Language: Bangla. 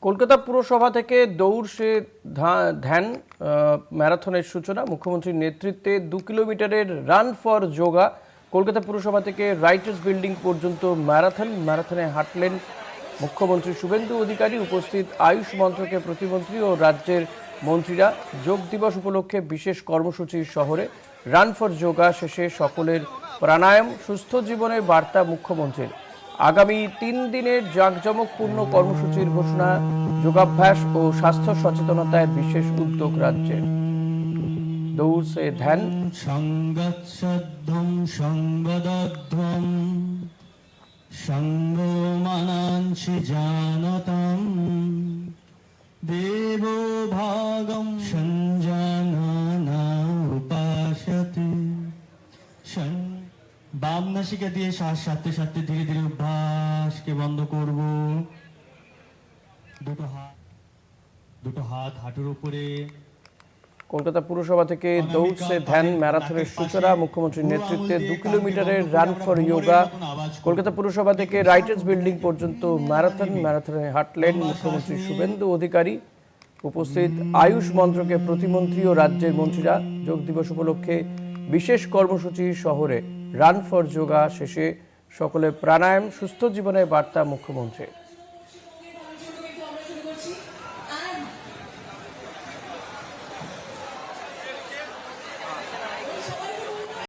কলকাতা পুরসভা থেকে দৌড় সে ধ্যান ম্যারাথনের সূচনা। মুখ্যমন্ত্রীর নেতৃত্বে 2 কিলোমিটারের রান ফর যোগা। কলকাতা পুরসভা থেকে রাইটার্স বিল্ডিং পর্যন্ত ম্যারাথনে হাঁটলেন মুখ্যমন্ত্রী শুভেন্দু অধিকারী। উপস্থিত আয়ুষ মন্ত্রকের প্রতিমন্ত্রী ও রাজ্যের মন্ত্রীরা। যোগ দিবস উপলক্ষে বিশেষ কর্মসূচি শহরে। রান ফর যোগা শেষে সকলের প্রাণায়াম, সুস্থ জীবনের বার্তা মুখ্যমন্ত্রীর। আগামী 3 দিনের জাঁকজমকপূর্ণ কর্মসূচির ঘোষণা। যোগাভ্যাস ও স্বাস্থ্য সচেতনতায় বিশেষ উদ্যোগ রাজ্যের। দৌড় সে ধ্যান সংগচ্ছধ্বং সংগদধ্বং সঙ্গমানাংশি জানতম দেবো ভাগম সঞ্জানানা উপাসতে। বাম নাসিকা দিয়ে শ্বাস সারতে সারতে ধীরে ধীরে অভ্যাসকে বন্ধ করব। দুটো হাত হাঁটুর উপরে। কলকাতা পুরসভা থেকে দৌড় সে ধ্যান ম্যারাথনের সূচনা। মুখ্যমন্ত্রীর নেতৃত্বে 2 কিলোমিটারের রান ফর যোগা। কলকাতা পুরসভা থেকে রাইটার্স বিল্ডিং পর্যন্ত ম্যারাথনে হাঁটলেন মুখ্যমন্ত্রী শুভেন্দু অধিকারী। উপস্থিত আয়ুষ মন্ত্রকের প্রতিমন্ত্রী ও রাজ্যের মন্ত্রীরা। যোগ দিবস উপলক্ষে বিশেষ কর্মসূচি শহরে। রান ফর যোগা শেষে সকলে প্রাণায়াম, সুস্থ জীবনের বার্তা মুখ্যমন্ত্রীর।